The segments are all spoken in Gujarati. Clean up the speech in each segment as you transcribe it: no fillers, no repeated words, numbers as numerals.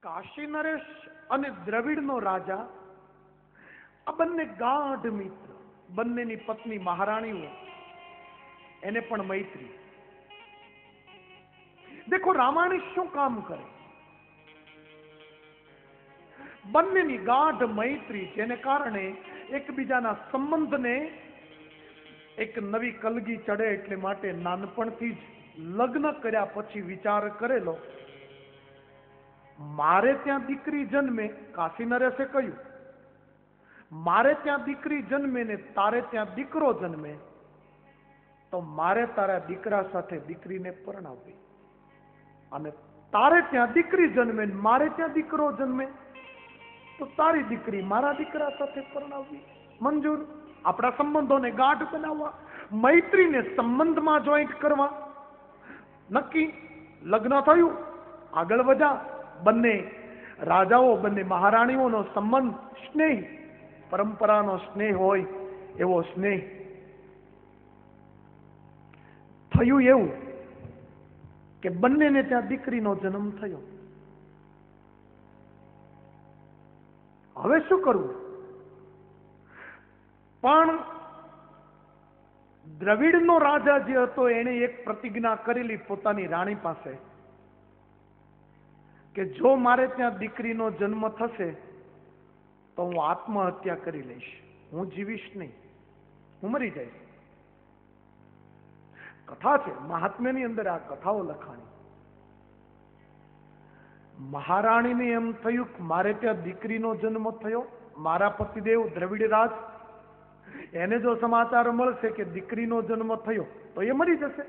કાશી નરેશ અને દ્રવિડનો રાજા આ બંને ગાઢ મિત્ર, બંનેની પત્ની મહારાણીઓ, એને પણ મૈત્રી. દેખો રામાયણ શું કામ કરે, બંનેની ગાઢ મૈત્રી, જેને કારણે એકબીજાના સંબંધને એક નવી કલગી ચડે એટલે માટે નાનપણથી જ લગ્ન કર્યા પછી વિચાર કરેલો, મારે ત્યાં દીકરી જન્મે, કાશી નરેશે કહ્યું, મારે ત્યાં દીકરી જન્મે ને તારે ત્યાં દીકરો જન્મે તો મારે તારા દીકરા સાથે દીકરીને પરણાવવી, અને તારે ત્યાં દીકરી જન્મે મારે ત્યાં દીકરો જન્મે તો તારી દીકરી મારા દીકરા સાથે પરણાવવી. મંજૂર. આપણા સંબંધોને ગાઢ બનાવવા, મૈત્રીને સંબંધમાં જોઈન્ટ કરવા. નક્કી. લગ્ન થયું, આગળ વધ્યા. બંને રાજાઓ, બંને મહારાણીઓનો સંબંધ સ્નેહ, પરંપરાનો સ્નેહ હોય એવો સ્નેહ. થયું એવું કે બંનેને ત્યાં દીકરીનો જન્મ થયો. હવે શું કરવું? પણ દ્રવિડનો રાજા જે હતો એને એક પ્રતિજ્ઞા કરેલી પોતાની રાણી પાસે કે જો મારે ત્યાં દીકરીનો જન્મ થશે તો હું આત્મહત્યા કરી લઈશ, હું જીવીશ નહીં, હું મરી જઈશ. કથા છે, મહાત્મ્યની અંદર આ કથાઓ લખાણી. મહારાણીને એમ થયું કે મારે ત્યાં દીકરીનો જન્મ થયો, મારા પતિદેવ દ્રવિડરાજ, એને જો સમાચાર મળશે કે દીકરીનો જન્મ થયો તો એ મરી જશે.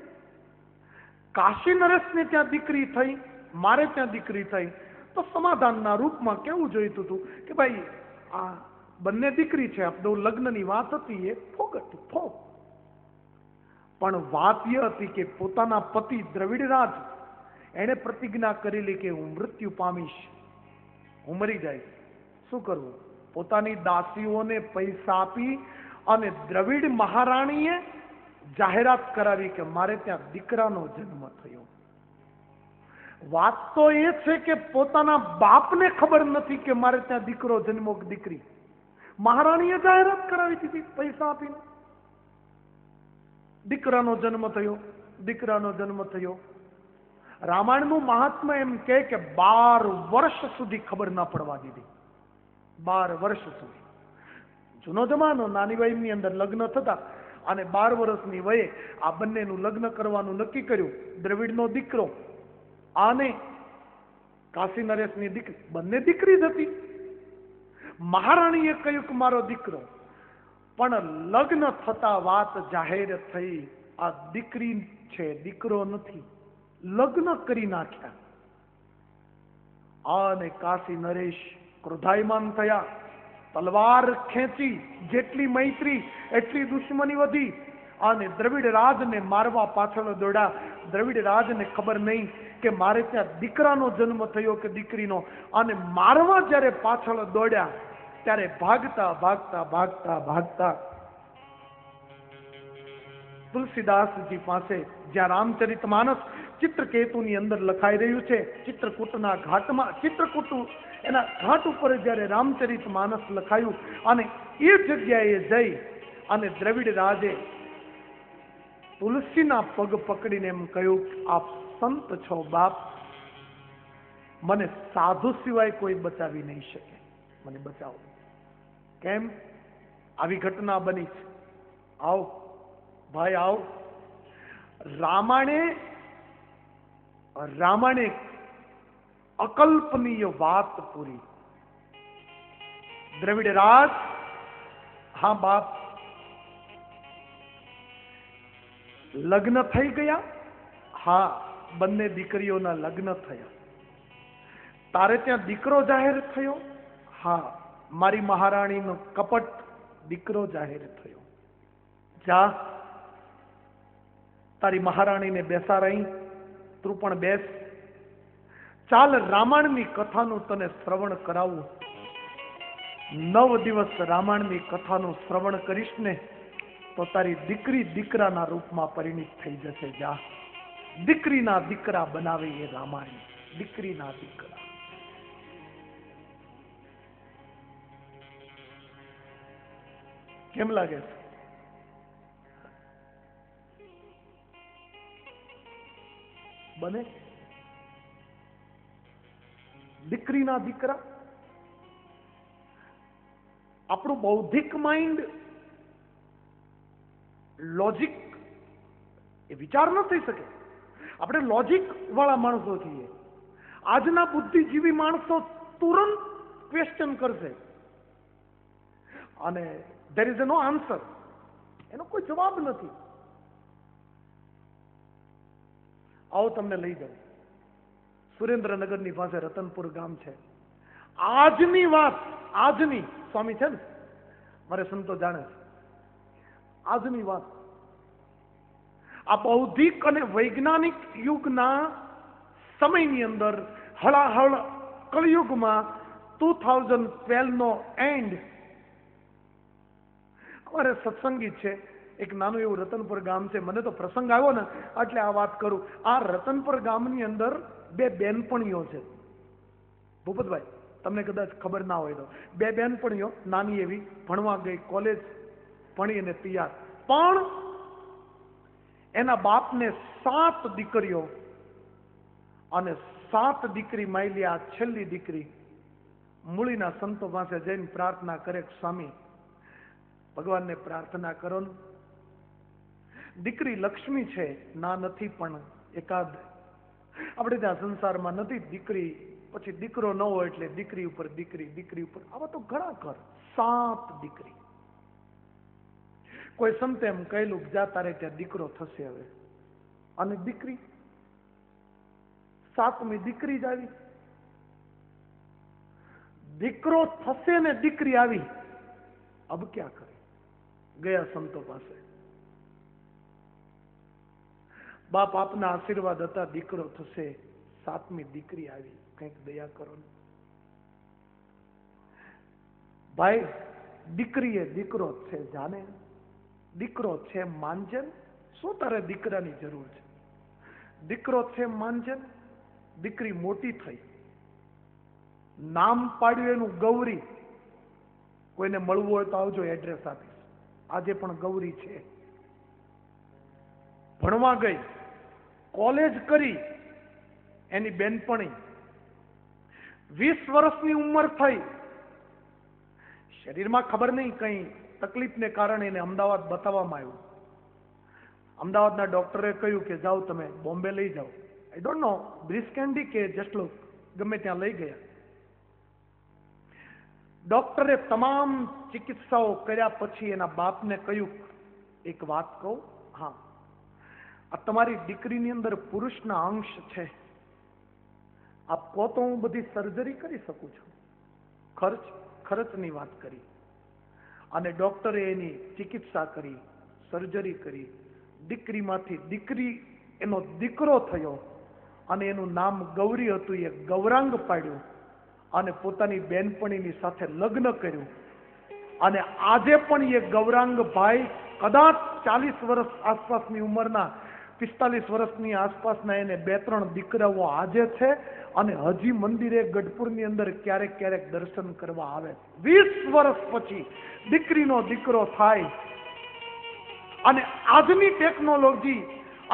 કાશી નરેશને ત્યાં દીકરી થઈ, મારે ત્યાં દીકરી થઈ તો સમાધાનના રૂપમાં કેવું જોઈતું હતું કે ભાઈ આ બંને દીકરી છે, આપણો લગ્નની વાત હતી એ ફોગટ ફોગ. પણ વાત એ હતી કે પોતાના પતિ દ્રવિડરાજ એને પ્રતિજ્ઞા કરેલી કે હું મૃત્યુ પામીશ, હું મરી જઈશ. શું કરવું? પોતાની દાસીઓને પૈસા આપી અને દ્રવિડ મહારાણીએ જાહેરાત કરાવી કે મારે ત્યાં દીકરાનો જન્મ થયો. વાત તો એ છે કે પોતાના બાપને ખબર નથી કે મારે ત્યાં દીકરો જન્મો કે દીકરી. મહારાણીએ જાહેરાત કરાવી દીધી પૈસા આપીને, દીકરાનો જન્મ થયો, દીકરાનો જન્મ થયો. રામાયણનું મહાત્મા એમ કે 12 વર્ષ સુધી ખબર ના પડવા દીધી. 12 વર્ષ સુધી. જૂનો જમાનો, નાની વયની અંદર લગ્ન થતા અને 12 વર્ષની વયે આ બંનેનું લગ્ન કરવાનું નક્કી કર્યું. દ્રવિડનો દીકરો અને કાશી નરેશની દીકરી, બંને દીકરી જ હતી. મહારાણીએ કહ્યું કે મારો દીકરો, પણ લગ્ન થતા વાત જાહેર થઈ આ દીકરી છે, દીકરો નથી. લગ્ન કરી નાખ્યા અને કાશી નરેશ ક્રોધાયમાન થયા. તલવાર ખેંચી, જેટલી મૈત્રી એટલી દુશ્મની વધી અને દ્રવિડ રાજને મારવા પાછળ દોડ્યા. દ્રવિડ રાજને ખબર નહીં કે મારે ત્યાં દીકરાનો જન્મ થયો કે દીકરીનો, અને મારવા જ્યારે પાછળ દોડ્યા ત્યારે ભાગતા ભાગતા ભાગતા ભાગતા તુલસીદાસજી પાસે, જ્યાં રામચરિતમાનસ ચિત્રકેતુની અંદર લખાઈ રહ્યું છે, ચિત્રકૂટના ઘાટમાં, ચિત્રકૂટ એના ઘાટ ઉપર જ્યારે રામચરિતમાનસ લખાયું અને એ જગ્યાએ જઈ અને દ્રવિડ રાજે તુલસીના પગ પકડીને એમ કહ્યું, આપ સંત છો બાપ, મને સાધુ સિવાય કોઈ બચાવી નહીં શકે, મને બચાવો. કેમ? આવી ઘટના બની છે. આવો ભાઈ આવો. રામાયણે અકલ્પનીય વાત પૂરી. દ્રવિડ રાજ, હા બાપ, લગ્ન થઈ ગયા? હા, બંને દીકરીઓના લગ્ન થયા. તારે ત્યાં દીકરો જાહેર થયો? હા, મારી મહારાણીનો કપટ દીકરો જાહેર થયો. જા, તારી મહારાણીને બેસાડી, તું પણ બેસ. ચાલ, રામાયણની કથાનું તને શ્રવણ કરાવું. 9 દિવસ રામાયણની કથાનું શ્રવણ કરીશ ને તો તારી દીકરી દીકરાના રૂપમાં પરિણિત થઈ જશે. જા, દીકરીના દીકરા બનાવે એ રામાયણ. દીકરીના દીકરા. કેમ લાગે છે? બને? દીકરીના દીકરા? આપણું બૌદ્ધિક માઇન્ડ, લોજિક એ વિચાર ન થઈ શકે. આપણે લોજિક વાળા માણસો છીએ. આજના બુદ્ધિજીવી માણસો તુરંત ક્વેશ્ચન કરશે અને ધેર ઇઝ નો આન્સર, એનો કોઈ જવાબ નથી. આવો તમને લઈ જાઉં. સુરેન્દ્રનગરની પાસે રતનપુર ગામ છે. આજની વાત, આજની, સ્વામી છે ને મારે સંતો જાણે છે, આજની વાત. આ બૌદ્ધિક અને વૈજ્ઞાનિક યુગના સમયની અંદર હળાહળ કળયુગમાં 2012 નો એન્ડ. અમારે સત્સંગી છે, એક નાનું એવું રતનપુર ગામ છે. મને તો પ્રસંગ આવ્યો ને એટલે આ વાત કરું. આ રતનપુર ગામની અંદર બે બેનપણીઓ છે. ભૂપતભાઈ, તમને કદાચ ખબર ના હોય તો, બે બેનપણીઓ નાની એવી ભણવા ગઈ, કોલેજ ભણી અને તૈયાર. પણ એના બાપને 7 દીકરીઓ અને 7 દીકરી માયલી. આ છેલ્લી દીકરી મૂળીના સંતો પાસે જઈને પ્રાર્થના કરે, સ્વામી ભગવાનને પ્રાર્થના કરો ને, દીકરી લક્ષ્મી છે, ના નથી પણ એકાદ આપણે ત્યાં સંસારમાં નથી દીકરી, પછી દીકરો ન હોય એટલે દીકરી ઉપર દીકરી, દીકરી ઉપર, આવા તો ઘણા ઘર. 7 દીકરી. કોઈ સંતે એમ કહેલું જા તારે ત્યાં દીકરો થશે હવે, અને દીકરી 7મી દીકરી જ આવી. દીકરો થશે ને દીકરી આવી, અબ ક્યાં કરે? ગયા સંતો પાસે. બાપ આપના આશીર્વાદ હતા, દીકરો થશે, 7મી દીકરી આવી, કંઈક દયા કરો ને ભાઈ. દીકરી એ દીકરો છે, જાને દીકરો છે માનજે. શું તારે દીકરાની જરૂર છે? દીકરો છે માનજે. દીકરી મોટી થઈ, નામ પાડ્યું એનું ગૌરી. કોઈને મળવું હોય તો આવજો, એડ્રેસ આપીશ. આજે પણ ગૌરી છે. ભણવા ગઈ, કોલેજ કરી, એની બેનપણી 20 વર્ષની ઉંમર થઈ. શરીરમાં ખબર નહીં કઈ તકલીફને કારણે એને અમદાવાદ બતાવવામાં આવ્યું. અમદાવાદના ડોક્ટરે કહ્યું કે જાઓ તમે બોમ્બે લઈ જાઓ. આઈ ડોન્ટ નો બ્રિસ કેન્ડી કે જસ્ટલો, ગમે ત્યાં લઈ ગયા. ડોક્ટરે તમામ ચિકિત્સાઓ કર્યા પછી એના બાપને કહ્યું, એક વાત કહું, હા, આ તમારી દીકરીની અંદર પુરુષના અંશ છે, આપ કહો તો હું બધી સર્જરી કરી શકું છું. ખર્ચની વાત કરી અને ડોક્ટરે એની ચિકિત્સા કરી, સર્જરી કરી. દીકરીમાંથી દીકરી, એનો દીકરો થયો અને એનું નામ ગૌરી હતું. એ ગૌરાંગ પાડ્યું અને પોતાની બેનપણીની સાથે લગ્ન કર્યું. અને આજે પણ એ ગૌરાંગ ભાઈ કદાચ 40 વર્ષ આસપાસની ઉંમરના, 45 વર્ષની આસપાસના, એને 2-3 દીકરાઓ આજે છે અને હજી મંદિરે ગઢપુરની અંદર ક્યારેક ક્યારેક દર્શન કરવા આવે. 20 વર્ષ પછી દીકરીનો દીકરો થાય. અને આજની ટેકનોલોજી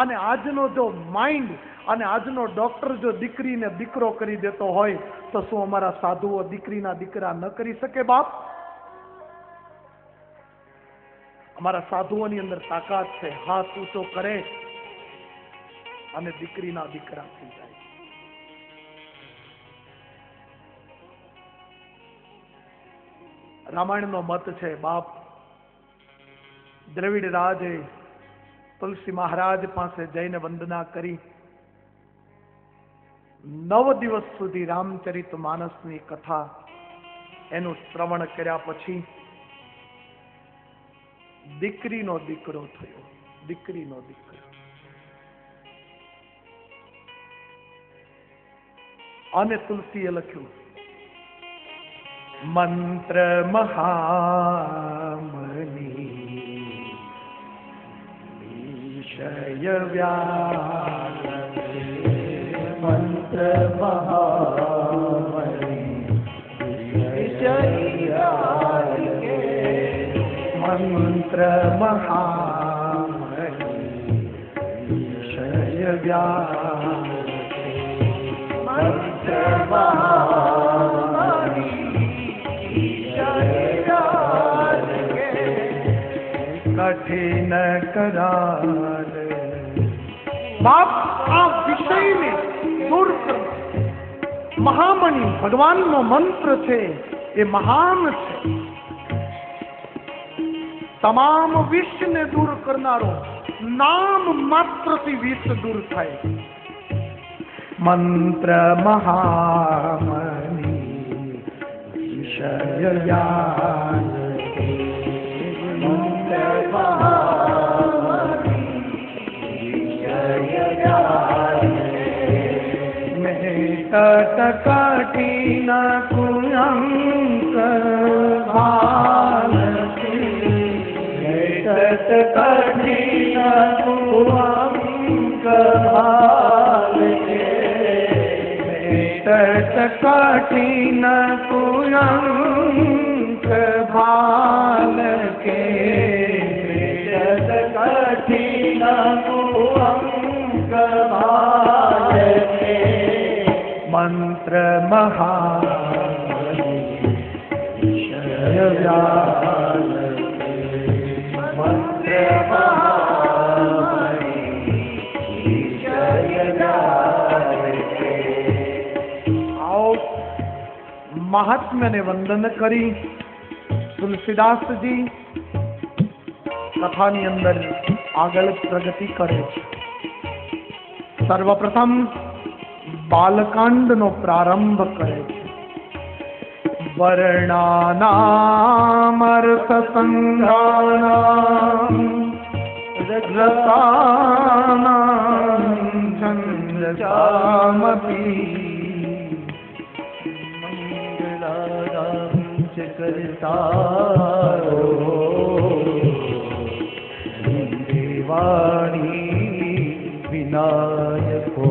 અને આજનો જો માઇન્ડ અને આજનો ડોક્ટર જો દીકરીને દીકરો કરી દેતો હોય તો શું અમારા સાધુઓ દીકરીના દીકરા ન કરી શકે? બાપ, અમારા સાધુઓની અંદર તાકાત છે. હાથ ઊંચો કરે અને દીકરીના દીકરા થઈ જાય. રામાયણનો મત છે બાપ. દ્રવિડ રાજે તુલસી મહારાજ પાસે જઈને વંદના કરી. 9 દિવસ સુધી રામચરિત માનસની કથા એનું શ્રવણ કર્યા પછી દીકરીનો દીકરો થયો. દીકરીનો દીકરો. અને તુલસીએ લખ્યું, મંત્ર મહામની વિષય વ્યાસ, મંત્ર મહામની વિષય વ્યાસ, મંત્ર મહામણી વિષય વ્યાસે મંત્ર મહામણી વિષય વ્યાસે કઠિન કરાર બાપ આ વિષયને દૂર કરવા મહામણી ભગવાનનો મંત્ર છે એ મહાન છે. તમામ વિષને દૂર કરનારો નામ માત્રથી વિષ દૂર થાય. મંત્ર મહામણી વિષય જ્ઞાન મંત્ર મહામણી વિષય જ્ઞાન તટકટીન કુયંક ભાલકે તટકટીન કુયંક ભાલકે તટકટીન કુયંક ભાલકે તટકટીન કુયંક ભાલકે મંત્ર મહામણી વિષય વ્યાલકે મંત્ર મહામણી વિષય વ્યાલકે. આવો મહાત્મ્યને વંદન કરી તુલસીદાસજી કથાની અંદર આગળ પ્રગતિ કરે છે. સર્વપ્રથમ બાલકાંડનો પ્રારંભ કરે છે. વર્ણાનામર્થ સંઘાનામ રસાનામ છંદસામપી મંગલાનામ ચ કર્તારો દેવાણી વિનાયકો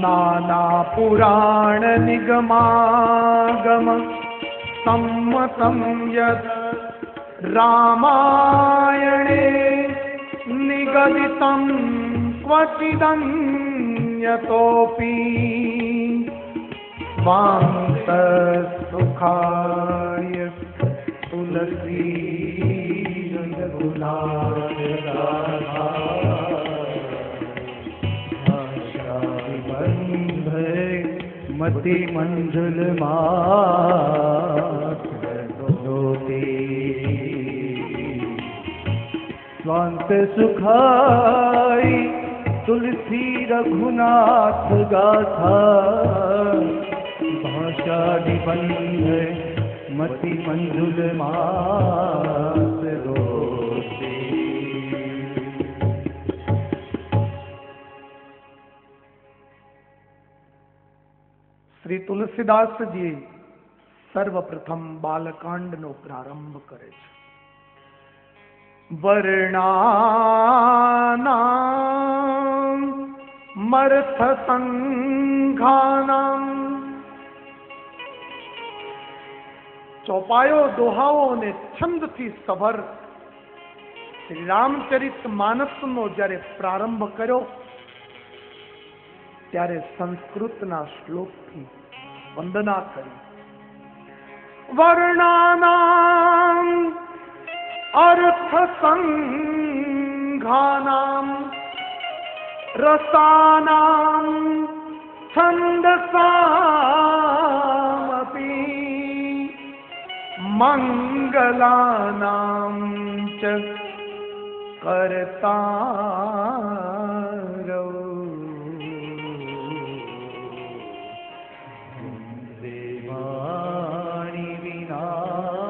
નાના પુરાણ નિગમાગમ સંમતમ યત રામાયણે નિગદિતમ ક્વચિદન્યતોપી સ્વાંત સુખાય તુલસી મતિ મંજુલ માતે સ્વાંત સુખાય તુલસી રઘુનાથ ગાથા ભાષા નિબંધ મતિ મંજુલ માત રોતે. શ્રી તુલસીદાસજી સર્વપ્રથમ બાલકાંડનો પ્રારંભ કરે છે. વર્ણાનામ મર્થ સંઘાનામ ચોપાયો દોહાઓ અને છંદથી સભર શ્રી રામચરિત માનસનો જ્યારે પ્રારંભ કર્યો ત્યારે સંસ્કૃતના શ્લોકથી વંદના કરી. વર્ણાનામ અર્થ સંઘાનામ રસાનામ છંદસામપી મંગલાનામ ચ કર્તારૌ દેવાણી વિનાયકો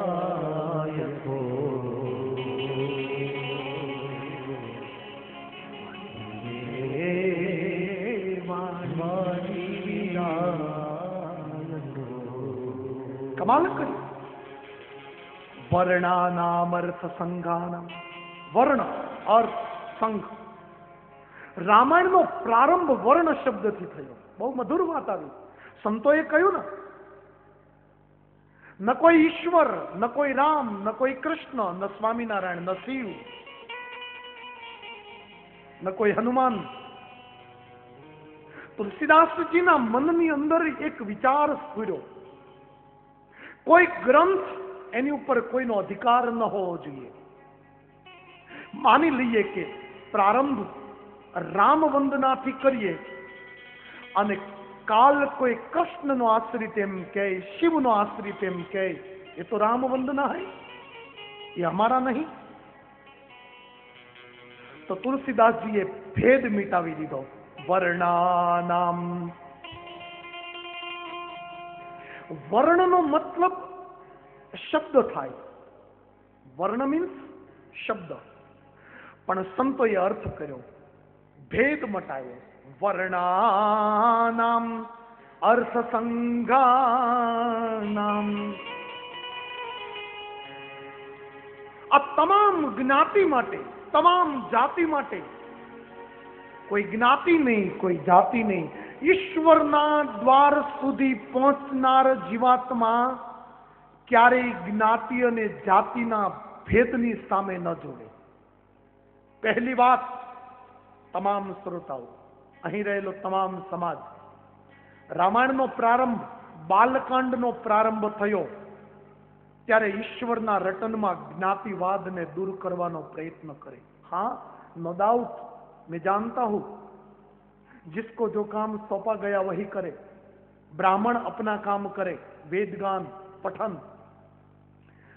કમાલ કરી. વર્ણાનામ અર્થ સંઘાનામ, વર્ણ અર્થ સંઘ રામાયણનો પ્રારંભ વર્ણ શબ્દથી થયો. બહુ મધુર વાત આવી. સંતોએ કહ્યું ને, ન કોઈ ઈશ્વર, ન કોઈ રામ, ન કોઈ કૃષ્ણ, ન સ્વામિનારાયણ, ન શિવ, ન કોઈ હનુમાન. તુલસીદાસજીના મનની અંદર એક વિચાર સ્ફુર્યો, કોઈ ગ્રંથ એની ઉપર કોઈનો અધિકાર ન હોવો જોઈએ. માની લઈએ કે પ્રારંભ રામ વંદનાથી કરીએ અને કાલ કોઈ કૃષ્ણનો આશ્રિત એમ કહે, શિવનો આશ્રિત એમ કહે, એ તો રામ વંદના હૈ, એ અમારા નહીં. તો તુલસીદાસજીએ ભેદ મિટાવી દીધો. વર્ણાનામ, વર્ણનો મતલબ શબ્દ થાય. વર્ણ મીન્સ શબ્દ, પણ સંતોએ અર્થ કર્યો, ભેદ મટાયો. વર્ણાનામ અર્થ સંઘાનામ. આ તમામ જ્ઞાતિ માટે, તમામ જાતિ માટે, કોઈ જ્ઞાતિ નહીં, કોઈ જાતિ નહીં, ઈશ્વરના દ્વાર સુધી પહોંચનાર જીવાત્મા ક્યારેય જ્ઞાતિ અને જાતિના ભેદની સામે ન જોડે. પહેલી વાત, તમામ શ્રોતાઓ, અહીં રહેલો તમામ સમાજ, રામાયણનો પ્રારંભ, બાલકાંડનો પ્રારંભ થયો ત્યારે ઈશ્વરના રટનમાં જ્ઞાતિવાદને દૂર કરવાનો પ્રયત્ન કરે. हाँ, नो डाउट, मैं जानता हूं जिसको जो काम सौंपा गया वही करे. ब्राह्मण अपना काम करे, वेदगान पठन.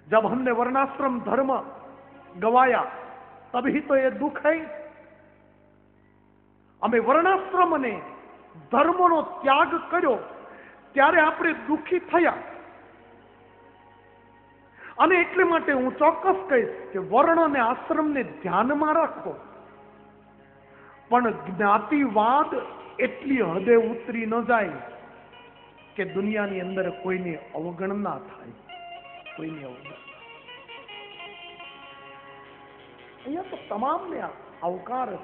जब हमने वर्णाश्रम धर्म गवाया तभी तो ये दुख है. અમે વર્ણાશ્રમ અને ધર્મનો ત્યાગ કર્યો ત્યારે આપણે દુઃખી થયા. અને એટલે માટે હું ચોક્કસ કહીશ કે વર્ણ અને આશ્રમને ધ્યાનમાં રાખો, પણ જ્ઞાતિવાદ એટલી હદે ઉતરી ન જાય કે દુનિયાની અંદર કોઈની અવગણના થાય. કોઈની અવગણના. અહીંયા તો તમામને આવકાર છે.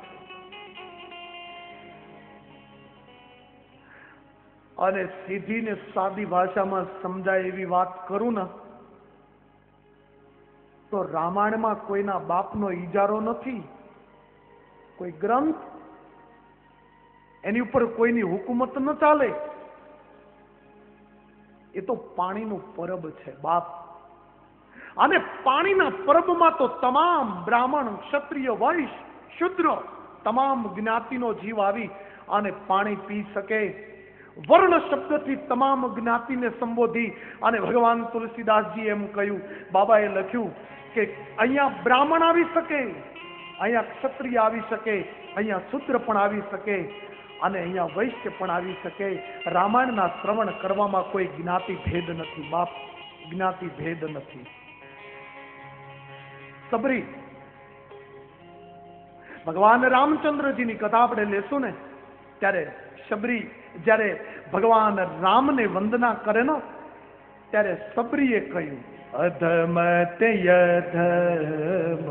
અને સીધી ને સાદી ભાષામાં સમજાય એવી વાત કરું ને તો રામાયણમાં કોઈના બાપનો ઈજારો નથી, કોઈ ગ્રંથ એની ઉપર કોઈની હુકુમત ન ચાલે. એ તો પાણીનું પરબ છે બાપ. અને પાણીના પરબમાં તો તમામ બ્રાહ્મણ, ક્ષત્રિય, વૈશ્ય, શુદ્ર, તમામ જ્ઞાતિનો જીવ આવી અને પાણી પી શકે. વર્ણ શબ્દથી તમામ જ્ઞાતિને સંબોધી અને ભગવાન તુલસીદાસજી એમ કહ્યું, બાબાએ લખ્યું કે અહીંયા બ્રાહ્મણ આવી શકે, અહીંયા ક્ષત્રિય આવી શકે, અહીંયા શૂદ્ર પણ આવી શકે અને અહીંયા વૈશ્ય પણ આવી શકે. રામાયણના શ્રવણ કરવામાં કોઈ જ્ઞાતિ ભેદ નથી બાપ, જ્ઞાતિ ભેદ નથી. સબરી, ભગવાન રામચંદ્રજીની કથા આપણે લેશું ને ત્યારે સબરી જ્યારે ભગવાન રામને વંદના કરે ને ત્યારે સબરીએ કહ્યું, અધમ તે અધમ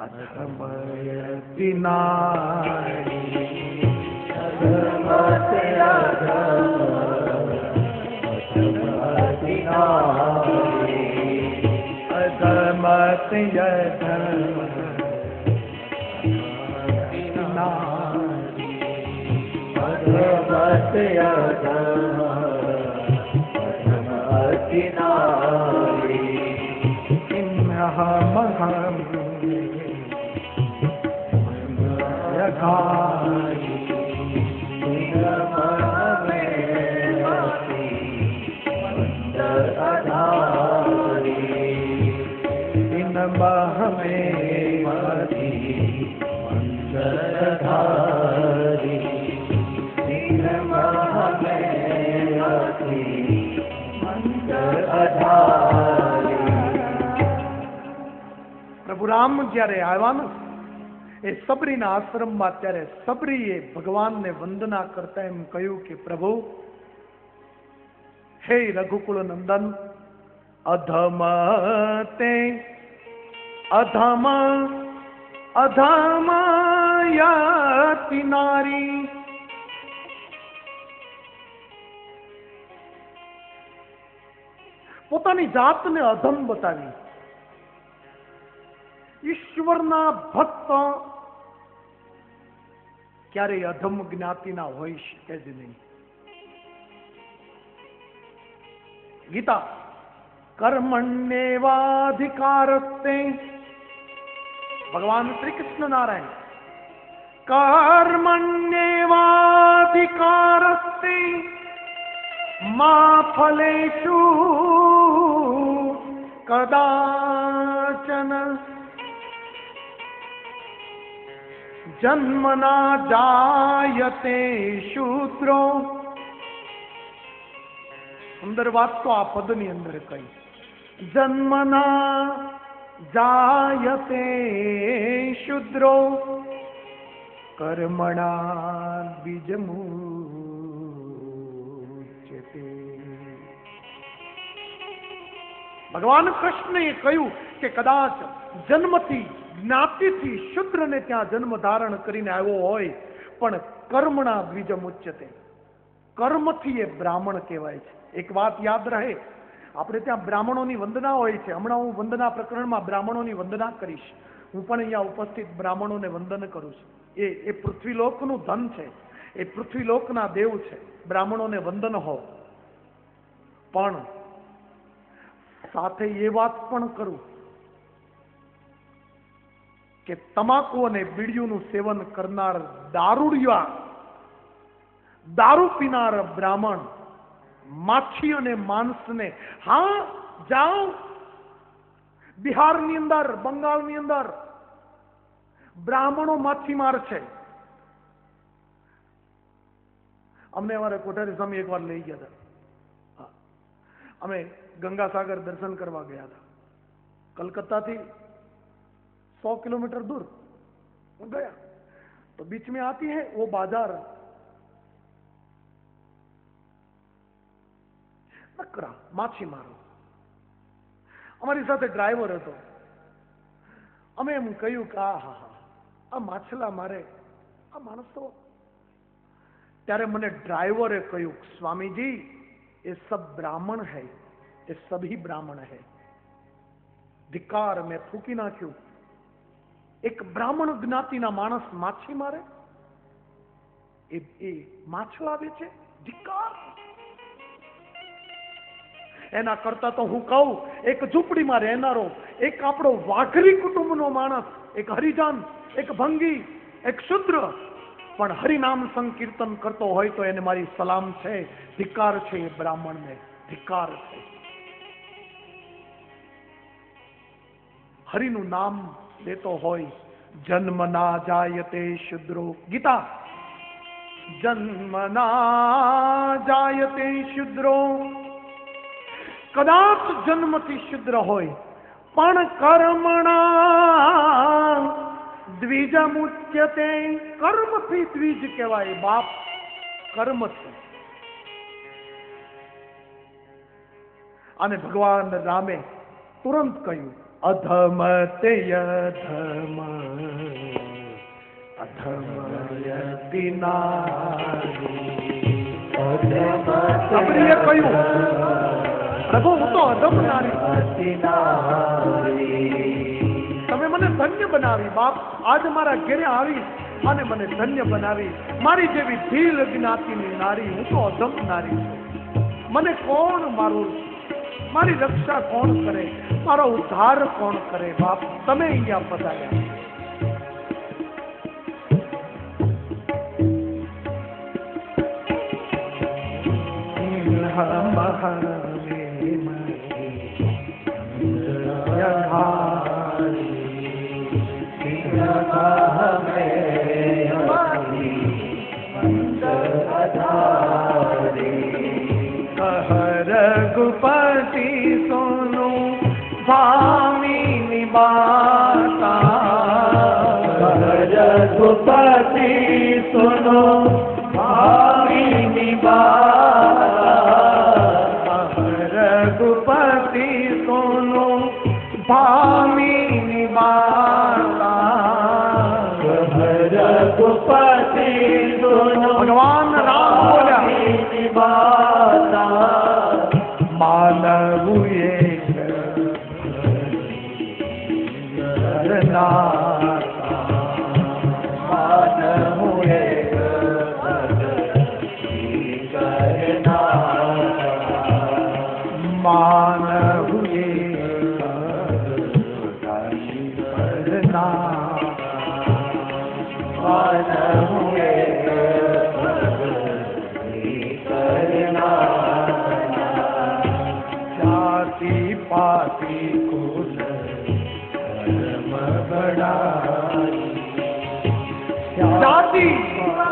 અધમ વિનારી, અધમ તે અધમ તે અધમ પ્રભુ રામ જ્યારે આવ્યા ને એ સબરીના આશ્રમમાં, ત્યારે સબરીએ ભગવાનને વંદના કરતા એમ કહ્યું કે પ્રભુ, હે રઘુકુળ નંદન, અધમ તે અધમ અધમ यति नारी પોતાની જાતને અધમ બતાવી. ઈશ્વરના ભક્ત ક્યારેય અધમ જ્ઞાતિના હોઈ શકે જ નહીં. ગીતા કર્મણ્યેવાધિકારસ્તે, ભગવાન શ્રી કૃષ્ણ નારાયણ કર્મણ્યેવાધિકારસ્તે મા ફલેષુ કદાચન જન્મના જાયતે શૂદ્રો. સુંદર વાત તો આ પદની અંદર કહી, જન્મના જાયતે શૂદ્રો કર્મણા બીજમુચ્યતે. ભગવાન કૃષ્ણએ કહ્યું કે કદાચ જન્મથી જ્ઞાતિથી શુદ્રને ત્યાં જન્મ ધારણ કરીને આવ્યો હોય, પણ કર્મણા બીજમુચ્યતે, કર્મથી એ બ્રાહ્મણ કહેવાય છે. એક વાત યાદ રહે, આપણે ત્યાં બ્રાહ્મણોની વંદના હોય છે. હમણાં હું વંદના પ્રકરણમાં બ્રાહ્મણોની વંદના કરીશ. હું પણ અહીંયા ઉપસ્થિત બ્રાહ્મણોને વંદન કરું છું. એ પૃથ્વીલોકનું ધન છે, એ પૃથ્વીલોકના દેવ છે. બ્રાહ્મણોને વંદન હો. પણ સાથે એ વાત પણ કરું કે તમાકુ અને બીડીયુંનું સેવન કરનાર દારૂડિયા, દારૂ પીનાર બ્રાહ્મણ, માછી અને માંસને, હા જાઓ બિહારની અંદર, બંગાળની અંદર બ્રાહ્મણો માછીમાર છે. અમને અમારે કોઠારી સ્વામી એકવાર લઈ ગયા હતા. અમે ગંગાસાગર દર્શન કરવા ગયા હતા. કલકત્તાથી 100 किलोमीटर दूर गया तो बीच में आती है वो बाजार, નકરા માછીમારો. અમારી સાથે ડ્રાઈવર હતો. અમે એમ કહ્યું કે આ માછલા મારે આ માણસો. ત્યારે મને ડ્રાઈવરે કહ્યું, સ્વામીજી ये सब ब्राह्मण है, ये सभी ब्राह्मण है. ધિક્કાર. મેં ફૂકી નાખ્યું. એક બ્રાહ્મણ જ્ઞાતિના માણસ માછી મારે, એ માછલા વેચે? ધિક્કાર. એના કરતા તો હું કહું, એક ઝૂંપડીમાં રહેનારો, એક આપણો વાઘરી કુટુંબનો માણસ, એક હરિજન, એક ભંગી, એક શુદ્ર, પણ હરિનામ સંકીર્તન કરતો હોય તો એને મારી સલામ છે. ધિક્કાર છે એ બ્રાહ્મણને, ધિક્કાર છે. હરિનું નામ લેતો હોય. જન્મ ના જાયતે શુદ્રો. ગીતા જન્મ ના જાયતે શુદ્રો. કદાચ જન્મથી શુદ્ર હોય, પણ કર્મણા દ્વિજમુચ્યતે. કર્મથી દ્વિજ કહેવાય બાપ, કર્મથી. અને ભગવાન રામે તુરંત કહ્યું, અધમ તે અધમ અધમ યતિ નારી. સબરીએ કહ્યું, પ્રભુ હું તો અધમ નારી, તમે મને ધન્ય બનાવી બાપ. આજ મારા ઘેરે આવી અને મને ધન્ય બનાવી. મારી જેવી ભીલ જ્ઞાતિની નારી, હું તો અધમ નારી છું. મને કોણ મારું, મારી રક્ષા કોણ કરે, મારો ઉદ્ધાર કોણ કરે બાપ? તમે અહીંયા પધાર્યા. રઘુપતિ સોનુ સ્વામી નિબાતા. રઘુપતિ સોનુ સ્વામી નિબાતા. રઘુપતિ સોનુ સ્વામી નિબાતા. रघुपति भगवान राम बोला मानव एक करना मानव एक करना मानव एक करना मानव एक करना जाति पाति कुल धर्म बढ़ाई जाति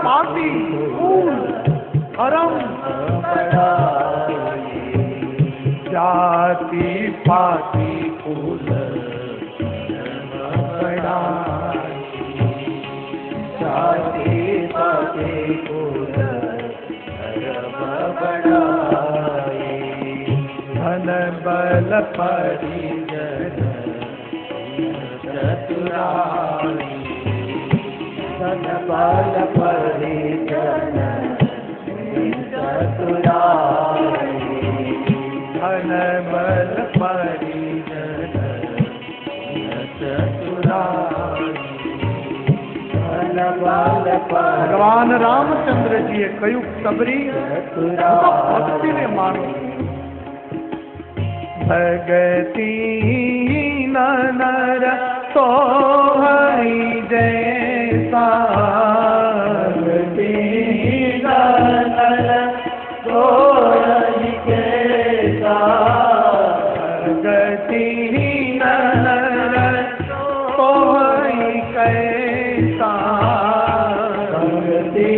पाति कुल धर्म जाति पाति कुल बढ़ाई जाति पाति कुल धर्म बढ़ाई धन बल परिजन चतुराई धन बल परिजन चतुराई धन बल परिजन चतुराई धन बल ભગવાન રામચંદ્રજીએ કહ્યું સબરી હું તો ભક્તિને માનું ભગતિ નર સોહઈ જૈસા भगति नर सोहई जैसा भगति नर सोहई कैसा भगति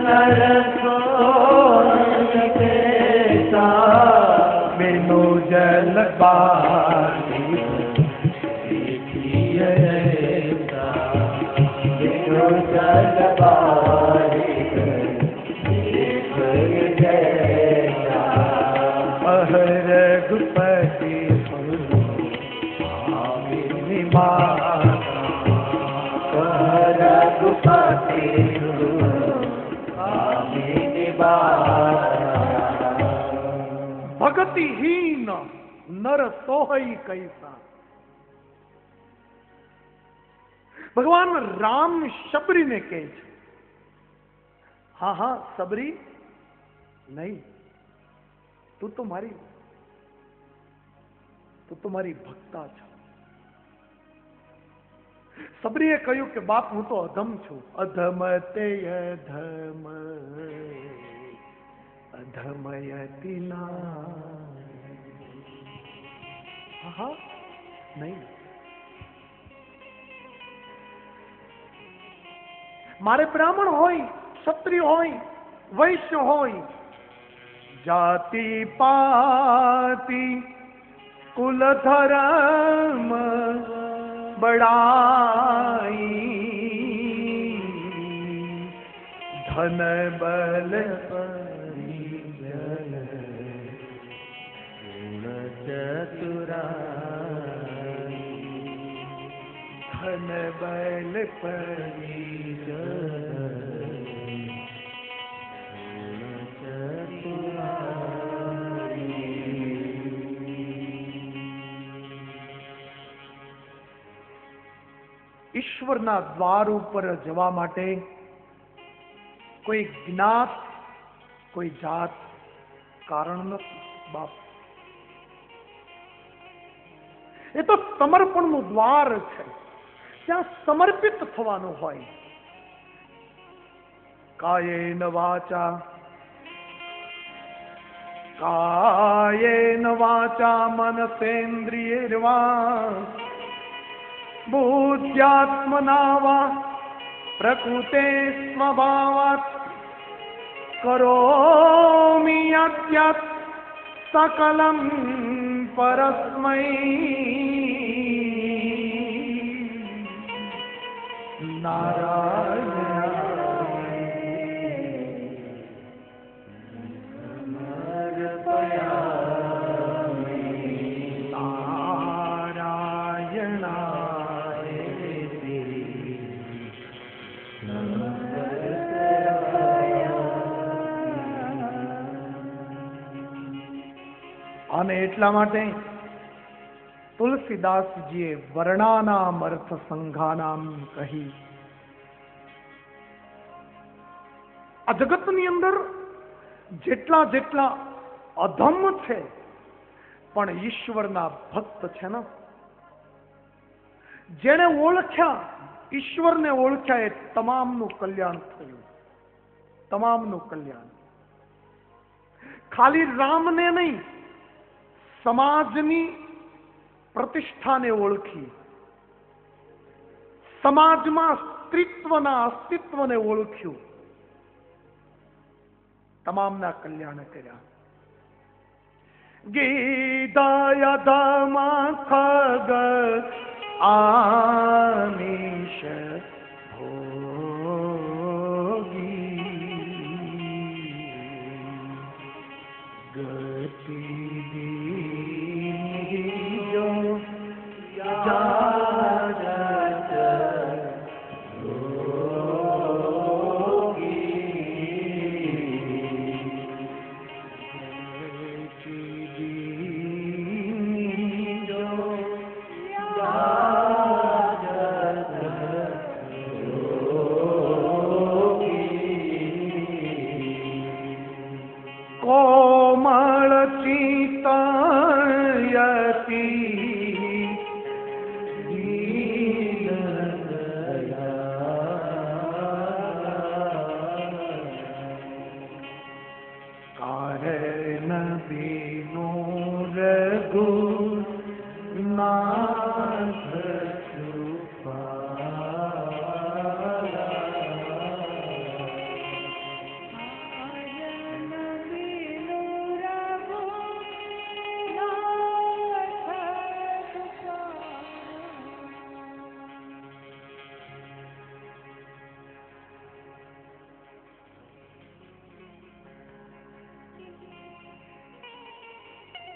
नर सोहई जैसा बिनु जल बारी रघुपति रघुपति भगतिहीन नर सोहई कैसा ભગવાન રામ શબરીને કહે છે હા હા સબરી નહીં તું તો મારી ભક્તા છો સબરીએ કહ્યું કે બાપ હું તો અધમ છું અધમ તે અધમ અધમયતિ ના હા નહીં મારે બ્રાહ્મણ હોય ક્ષત્રિય હોય વૈશ્ય હોય જાતિ પાતિ कुल धर्म बढ़ाई धन बल परिजन गुण चतुराई धन बल परिजन ઈશ્વરના દ્વાર ઉપર જવા માટે કોઈ જ્ઞાત કોઈ જાત કારણ નથી બાપ એ તો સમર્પણનું દ્વાર છે ત્યાં સમર્પિત થવાનું હોય કાયેન વાચા મનસેન્દ્રિયર્વા बुद्ध्यात्मना वा प्रकृते स्वभावात् करोमि यद्यत् सकलं परस्मै नारायण એટલા માટે તુલસીદાસજીએ વર્ણાનામ અર્થ સંઘાનામ કહી. આ જગતની અંદર જેટલા જેટલા અધમ છે પણ ઈશ્વરના ભક્ત છે ને, જેને ઓળખ્યા, ઈશ્વરને ઓળખ્યા, એ તમામનું કલ્યાણ થયું. તમામનું કલ્યાણ. ખાલી રામને નહીં, સમાજની પ્રતિષ્ઠાને ઓળખી, સમાજમાં સ્ત્રીત્વના અસ્તિત્વને ઓળખ્યું, તમામના કલ્યાણ કર્યા. ગીતાય ધમા ખગ આમિષ ભોગી ગતિ દીજો જાગત કોમળ ચિંતાયતી કારણ બીનો રઘુ નાથ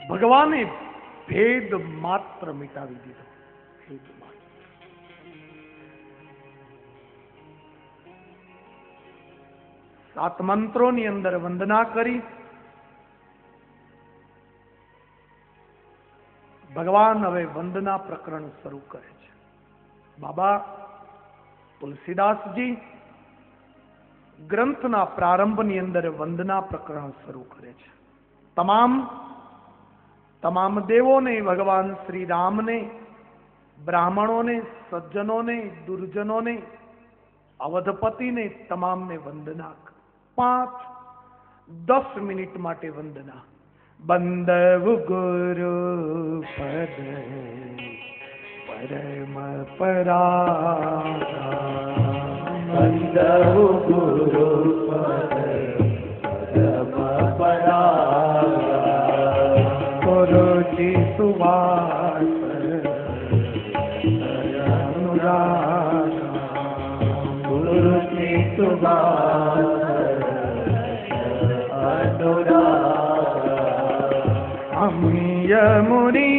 ભગવાને ભેદ માત્ર મિટાવી દીધો. ભેદ માત્ર. સાત મંત્રોની અંદર વંદના કરી ભગવાન હવે વંદના પ્રકરણ શરૂ કરે છે. બાબા તુલસીદાસજી ગ્રંથના પ્રારંભની અંદર વંદના પ્રકરણ શરૂ કરે છે. તમામ દેવોને, ભગવાન શ્રી રામને, બ્રાહ્મણોને, સજ્જનોને, દુર્જનોને, અવધપતિને, તમામને વંદના. 5-10 મિનિટ માટે વંદના. બંદવ ગુરુ પદ પરમ પરા, બંદવ ગુરુ પદ પરમ પરા, ગુરુજી સુવાસ અનુરાગ, ગુરુજી સુવાસ અનુરાગ, અમિય મુનિ